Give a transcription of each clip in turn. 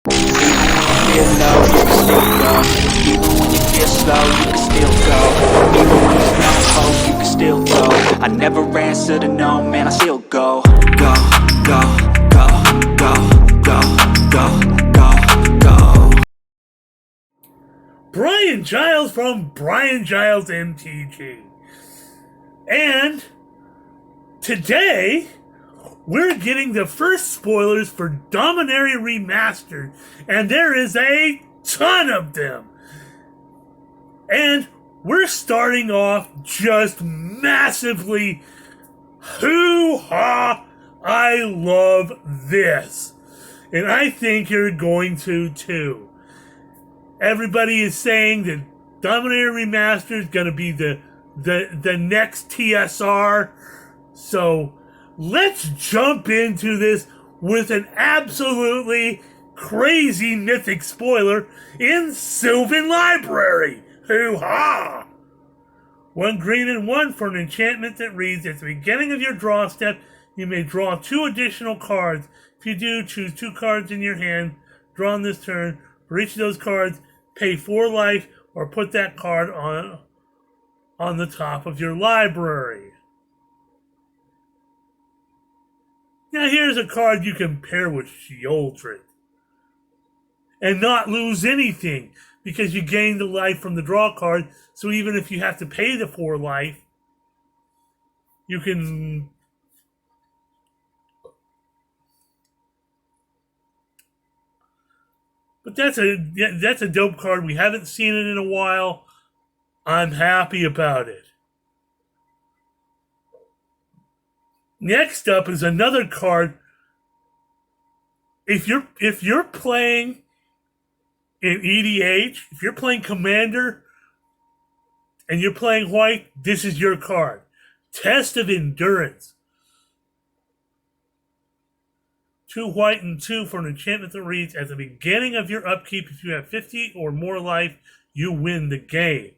Feel low, you can still go. Even when you feel slow, you can still go. Even when there's no hope, you can still go. I never answer to no, man, I still go. Go, go, go, go, go, go, go, go. Brian Giles from Brian Giles MTG. And today, we're getting the first spoilers for Dominaria Remastered, and there is a ton of them. And we're starting off just massively hoo-ha! I love this. And I think you're going to too. Everybody is saying that Dominaria Remastered is going to be the next TSR. So let's jump into this with an absolutely crazy mythic spoiler in Sylvan Library. Hoo-ha! 1 green and 1 for an enchantment that reads, at the beginning of your draw step, you may draw 2 additional cards. If you do, choose 2 cards in your hand drawn this turn. For each of those cards, pay 4 life or put that card on the top of your library. Now here's a card you can pair with Sheoldred and not lose anything because you gain the life from the draw card. So even if you have to pay the 4 life, you can... But that's a dope card. We haven't seen it in a while. I'm happy about it. Next up is another card. If you're playing in EDH, if you're playing Commander and you're playing white, this is your card. Test of Endurance. 2 white and 2 for an enchantment that reads, at the beginning of your upkeep, if you have 50 or more life, you win the game.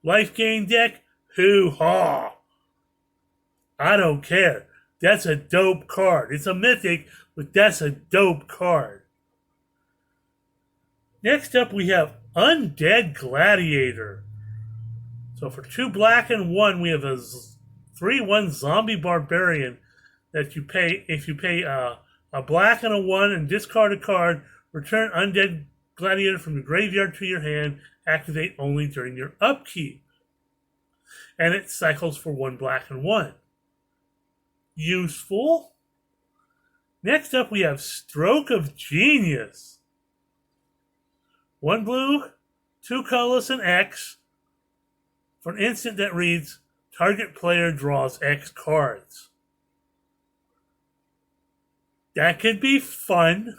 Life gain deck, hoo-ha! I don't care. That's a dope card. It's a mythic, but that's a dope card. Next up, we have Undead Gladiator. So for 2 black and 1, we have a 3/1 Zombie Barbarian that you pay. If you pay a black and a 1 and discard a card, return Undead Gladiator from your graveyard to your hand. Activate only during your upkeep. And it cycles for 1 black and 1. Useful. Next up, we have Stroke of Genius. 1 blue, 2 colorless, and X. For an instant that reads, target player draws X cards. That could be fun.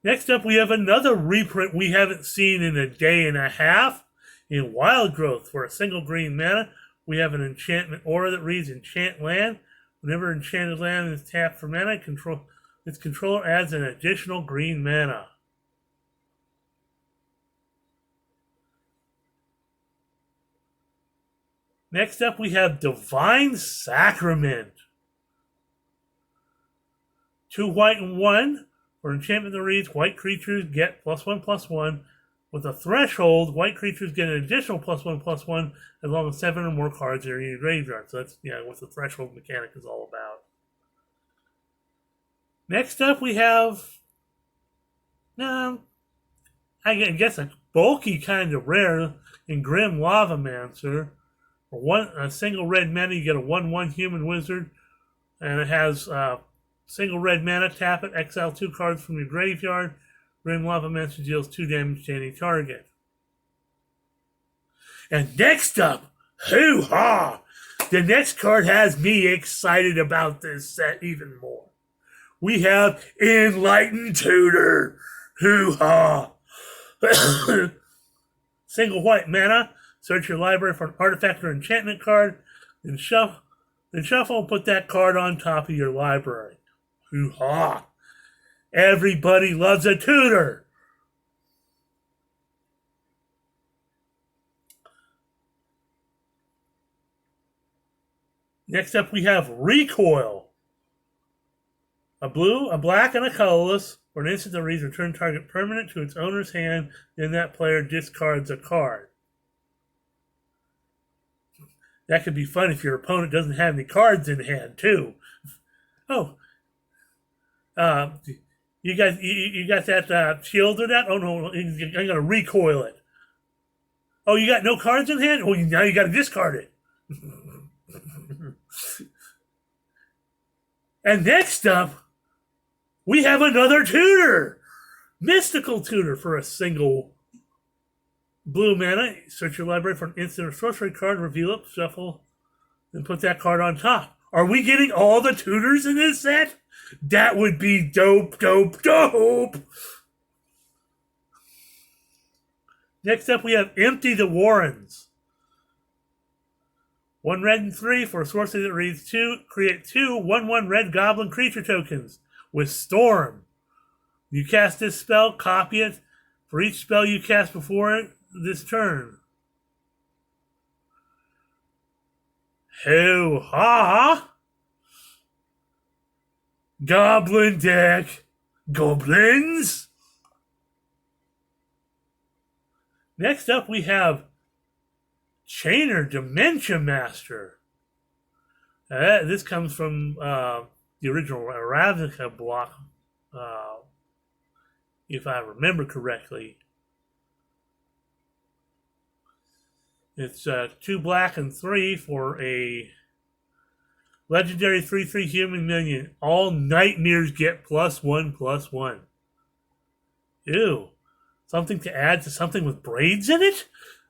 Next up, we have another reprint we haven't seen in a day and a half. In Wild Growth, for a single green mana, we have an enchantment aura that reads Enchant Land. Whenever enchanted land is tapped for mana, its controller adds an additional green mana. Next up, we have Divine Sacrament. 2 white and 1 for enchantment that reads, white creatures get +1/+1. With a threshold, white creatures get an additional +1/+1 as long as 7 or more cards are in your graveyard. So that's what the threshold mechanic is all about. Next up, we have, I guess a bulky kind of rare in Grim Lavamancer. For a single red mana, you get a 1/1 human wizard, and it has single red mana, tap it, exile 2 cards from your graveyard. Grim Lavamancer deals 2 damage to any target. And next up, hoo-ha! The next card has me excited about this set even more. We have Enlightened Tutor. Hoo-ha! Single white mana. Search your library for an artifact or enchantment card. Then shuffle and put that card on top of your library. Hoo-ha! Everybody loves a tutor. Next up, we have Recoil. A blue, a black, and a colorless. For an instant that reads return target permanent to its owner's hand, then that player discards a card. That could be fun if your opponent doesn't have any cards in hand, too. Oh, you got that shield or that? Oh, no, I'm going to recoil it. Oh, you got no cards in hand? Oh, now you got to discard it. And next up, we have another tutor. Mystical tutor for a single blue mana. Search your library for an instant or sorcery card, reveal it, shuffle, and put that card on top. Are we getting all the tutors in this set? That would be dope, dope, dope. Next up, we have Empty the Warrens. 1 red and 3 for a sorcery that reads 2. Create 2 1/1 red goblin creature tokens with Storm. You cast this spell, copy it for each spell you cast before it this turn. Ho ha! Goblin deck. Goblins. Next up, we have Chainer Dementia Master. This comes from the original Ravnica block, if I remember correctly. It's 2 black and 3 for a legendary 3/3 human minion. All nightmares get +1/+1. Ew. Something to add to something with braids in it?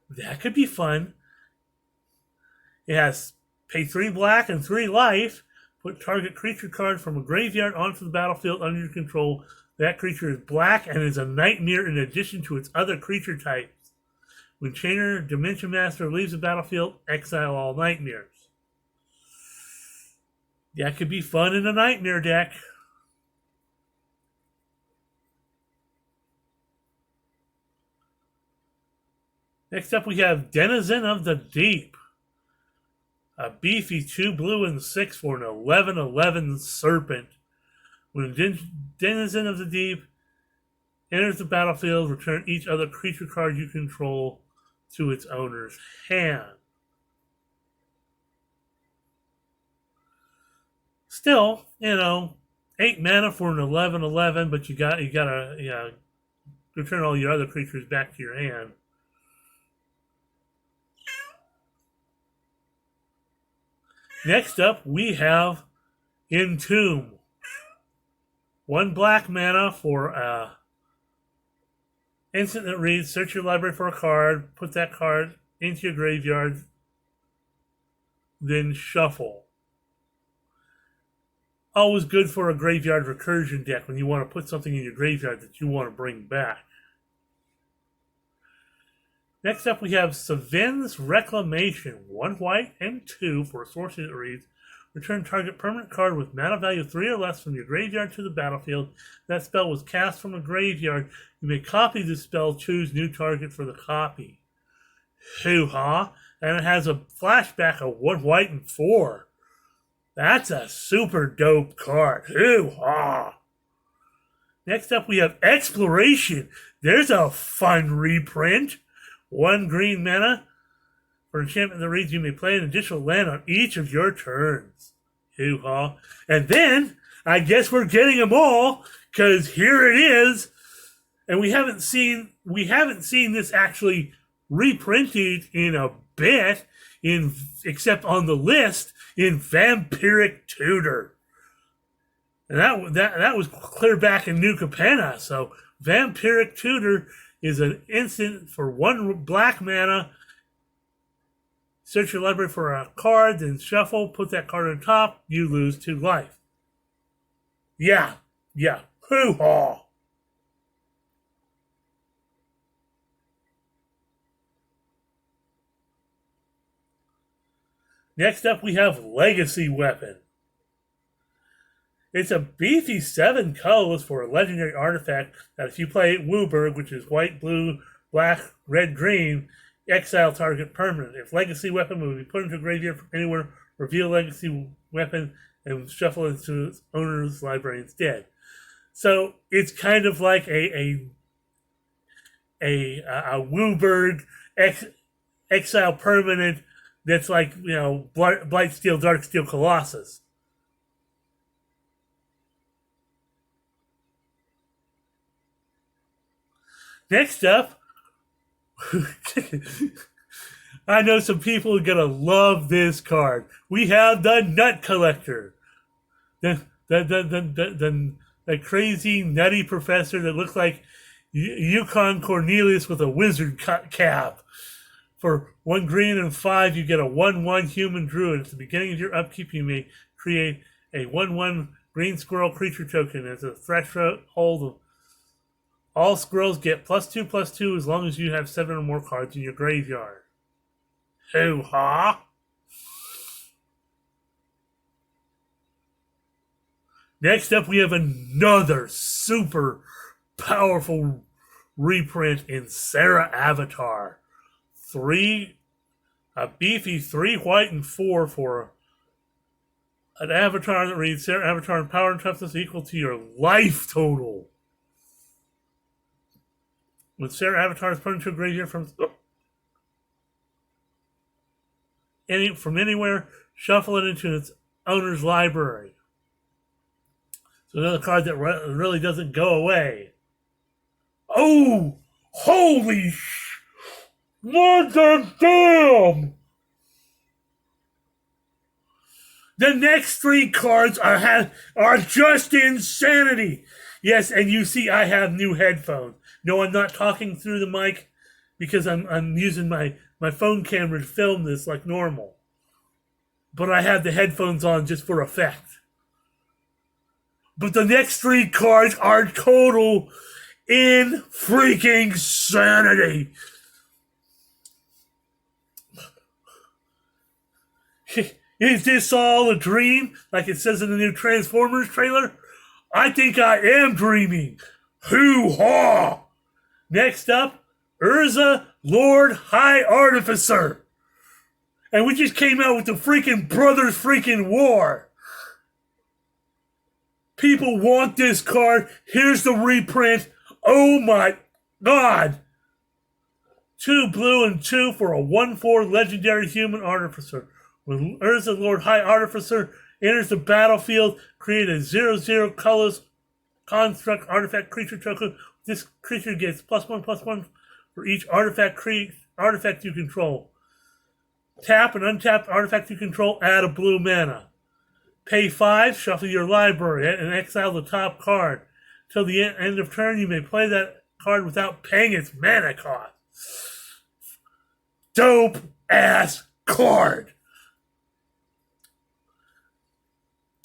That could be fun. It has pay 3 black and 3 life. Put target creature card from a graveyard onto the battlefield under your control. That creature is black and is a nightmare in addition to its other creature types. When Chainer Dimension Master leaves the battlefield, exile all nightmares. That could be fun in a nightmare deck. Next up, we have Denizen of the Deep. A beefy 2 blue and 6 for an 11/11 serpent. When a Denizen of the Deep enters the battlefield, return each other creature card you control to its owner's hand. Still, 8 mana for an 11/11, but you gotta return all your other creatures back to your hand. Next up, we have Entomb. 1 black mana for instant that reads, search your library for a card, put that card into your graveyard, then shuffle. Always good for a graveyard recursion deck when you want to put something in your graveyard that you want to bring back. Next up, we have Savin's Reclamation. 1 white and 2 for a sorcery that reads, return target permanent card with mana value 3 or less from your graveyard to the battlefield. That spell was cast from a graveyard. You may copy this spell, choose new target for the copy. Hoo-ha! And it has a flashback of 1 white and 4. That's a super dope card. Hoo-ha! Next up, we have Exploration. There's a fun reprint. 1 green mana. For enchantment that reads, you may play an additional land on each of your turns. Hoo-ha. And then, I guess we're getting them all, because here it is. And we haven't seen this actually reprinted in a bit, except on the list, in Vampiric Tutor. And that was clear back in New Capenna. So Vampiric Tutor is an instant for 1 black mana. Search your library for a card, then shuffle, put that card on top, you lose 2 life. Yeah. Hoo-ha! Next up, we have Legacy Weapon. It's a beefy 7 colors for a legendary artifact that if you play Wooburg, which is white, blue, black, red, green, exile target permanent. If Legacy Weapon will be put into a graveyard from anywhere, reveal Legacy Weapon and shuffle it into its owner's library instead. So it's kind of like a Wooburg exile permanent that's like, Blightsteel, Darksteel, Colossus. Next up, I know some people are going to love this card. We have the Nut Collector. The crazy, nutty professor that looks like Yukon Cornelius with a wizard cap. For 1 green and 5, you get a 1/1 human druid. At the beginning of your upkeep, you may create a 1/1 green squirrel creature token. As a threshold, all squirrels get +2/+2 as long as you have 7 or more cards in your graveyard. Hoo-ha! Next up, we have another super powerful reprint in Sarah Avatar. A beefy 3 white and 4 for an avatar that reads Sarah Avatar and power and toughness equal to your life total. When Sarah Avatar is put into a graveyard from anywhere, shuffle it into its owner's library. So another card that really doesn't go away. Oh, holy what the damn! The next 3 cards are just insanity. Yes, and you see I have new headphones. No, I'm not talking through the mic because I'm using my phone camera to film this like normal. But I have the headphones on just for effect. But the next 3 cards are total in freaking sanity. Is this all a dream, like it says in the new Transformers trailer? I think I am dreaming. Hoo-ha! Next up, Urza, Lord High Artificer. And we just came out with the freaking Brothers freaking War. People want this card. Here's the reprint. Oh my god. 2 blue and 2 for a 1/4 legendary human artificer. When Urza, Lord High Artificer, enters the battlefield, create a 0/0 colorless construct artifact creature token. This creature gets +1/+1 for each artifact you control. Tap an untapped artifact you control, add a blue mana. Pay 5, shuffle your library, and exile the top card. Till the end of turn, you may play that card without paying its mana cost. Dope ass card.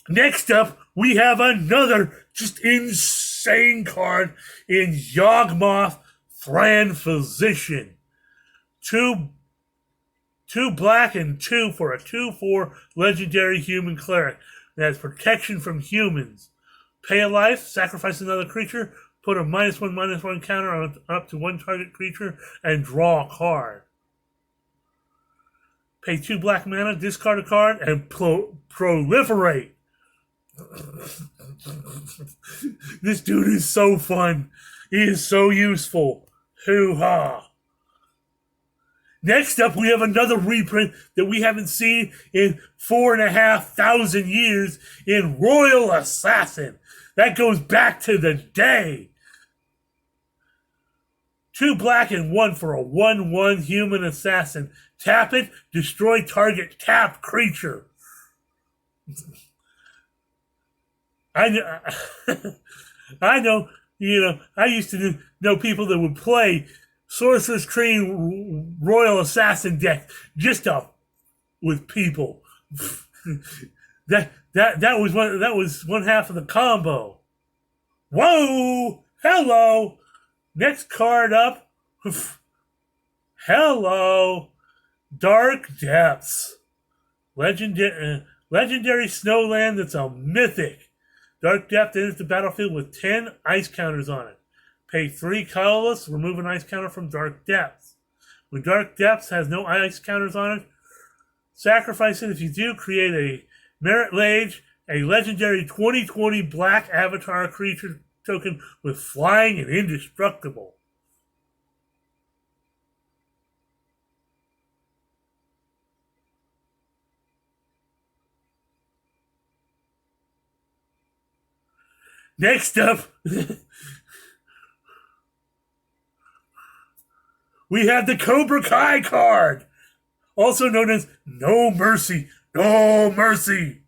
Next up, we have another just insane card in Yawgmoth Thran Physician. 2 black and 2 for a 2/4 legendary human cleric that has protection from humans. Pay a life, sacrifice another creature, put a -1/-1 counter on up to 1 target creature, and draw a card. Pay 2 black mana, discard a card, and proliferate. This dude is so fun. He is so useful. Hoo-ha. Next up, we have another reprint that we haven't seen in 4,500 years in Royal Assassin. That goes back to the day. 2 black and 1 for a 1/1 human assassin. Tap it, destroy target tapped creature. I know, I used to know people that would play Sorcerer's Queen Royal Assassin deck just with people. that was one half of the combo. Whoa! Hello! Next card up. Hello! Dark Depths. Legendary snowland that's a mythic. Dark Depth enters the battlefield with 10 ice counters on it. Pay 3 colorless, remove an ice counter from Dark Depths. When Dark Depths has no ice counters on it, sacrifice it. If you do, create a Merit Lage, a legendary 2020 black avatar creature token with flying and indestructible. Next up, we have the Cobra Kai card, also known as No Mercy, No Mercy.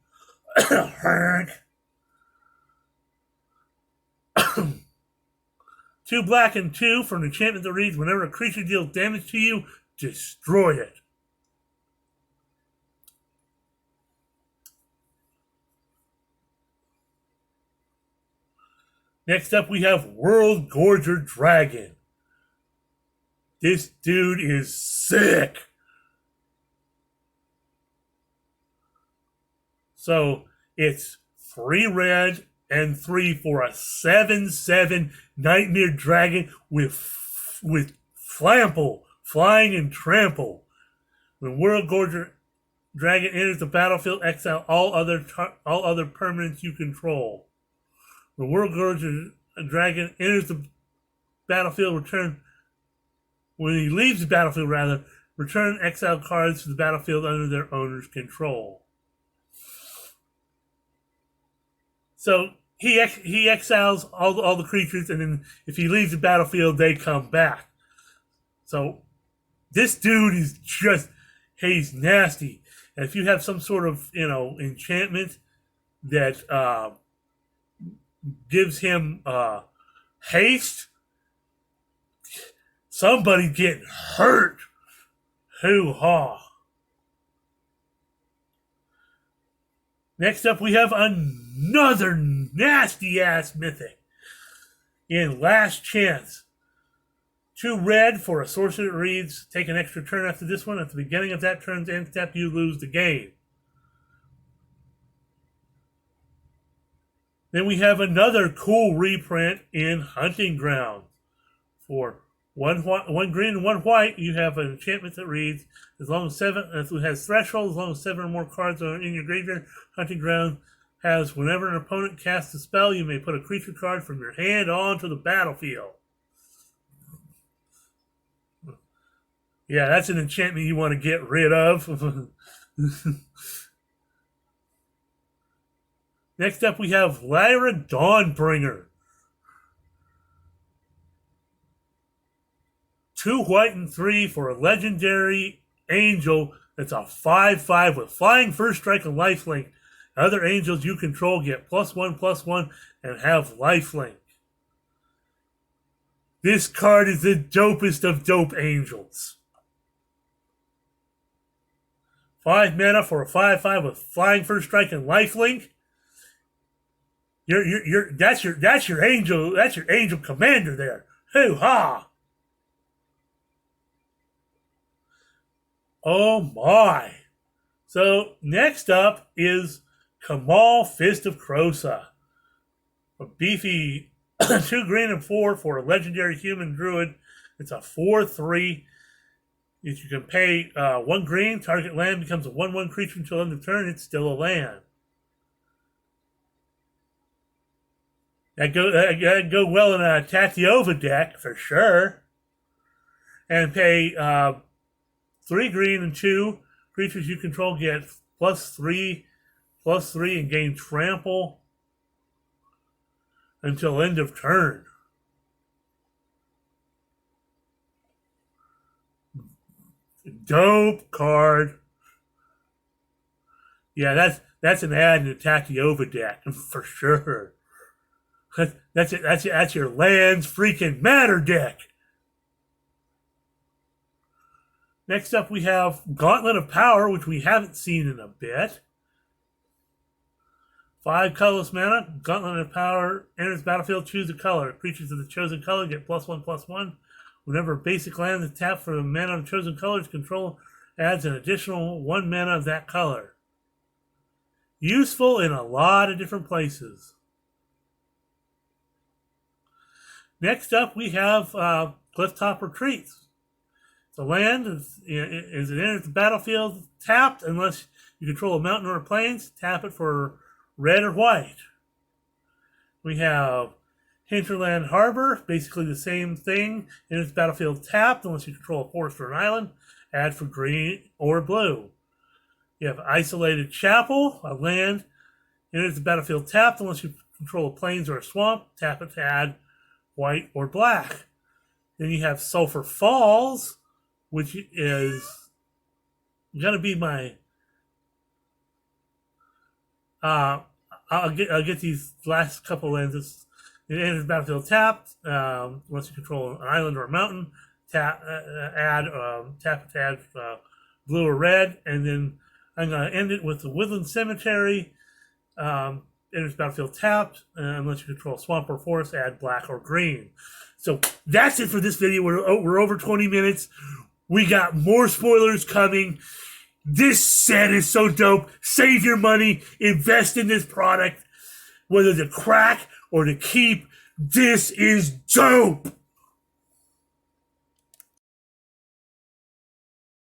Two black and two for an enchantment that reads, whenever a creature deals damage to you, destroy it. Next up, we have World Gorger Dragon. This dude is sick. So it's 3 red and 3 for a 7/7 Nightmare Dragon with Flample, Flying and Trample. When World Gorger Dragon enters the battlefield, exile all other permanents you control. When World Gorger Dragon enters the battlefield, when he leaves the battlefield, return exiled cards to the battlefield under their owner's control. So he exiles all the creatures, and then if he leaves the battlefield, they come back. So this dude is he's nasty. And if you have some sort of enchantment that gives him haste, somebody getting hurt. Hoo-ha. Next up, we have another nasty-ass mythic in Last Chance. 2 red for a sorcerer that reads, take an extra turn after this one. At the beginning of that turn's end step, you lose the game. Then we have another cool reprint in Hunting Grounds. For one green and 1 white, you have an enchantment that reads, as it has threshold, as long as 7 or more cards are in your graveyard. Hunting Ground has, whenever an opponent casts a spell, you may put a creature card from your hand onto the battlefield. Yeah, that's an enchantment you want to get rid of. Next up, we have Lyra Dawnbringer. 2 white and 3 for a legendary angel that's a 5/5 with flying, first strike, and lifelink. Other angels you control get +1/+1 and have lifelink. This card is the dopest of dope angels. 5 mana for a 5/5 with flying, first strike, and lifelink. That's your angel commander there. Hoo-ha! Oh my. So next up is Kamal, Fist of Krosa. A beefy 2 green and 4 for a legendary human druid. It's a 4/3. If you can pay 1 green, target land becomes a 1/1 creature until end of turn. It's still a land. That'd go well in a Tatiova deck for sure. And pay 3 green and 2 creatures you control get +3/+3 and gain trample until end of turn. Dope card. Yeah, that's an ad in the Tatiova deck for sure. That's your lands freaking matter deck. Next up, we have Gauntlet of Power, which we haven't seen in a bit. 5 colorless mana. Gauntlet of Power enters battlefield. Choose a color. Creatures of the chosen color get +1/+1. Whenever a basic land is tapped for the mana of the chosen color's control, adds an additional 1 mana of that color. Useful in a lot of different places. Next up, we have Clifftop Retreats. The land is it enters the battlefield tapped unless you control a mountain or a plains. Tap it for red or white. We have Hinterland Harbor, basically the same thing. Enters the battlefield tapped unless you control a forest or an island. Add for green or blue. You have Isolated Chapel, a land. Enters the battlefield tapped unless you control a plains or a swamp. Tap it to add white or black. Then you have Sulphur Falls, which is going to be my... I'll get these last couple lenses. It enters battlefield tapped. Once you control an island or a mountain, tap to add blue or red, and then I'm going to end it with the Woodland Cemetery. Enters battlefield tapped. Unless you control swamp or forest, add black or green. So that's it for this video. We're over 20 minutes. We got more spoilers coming. This set is so dope. Save your money. Invest in this product. Whether to crack or to keep, this is dope.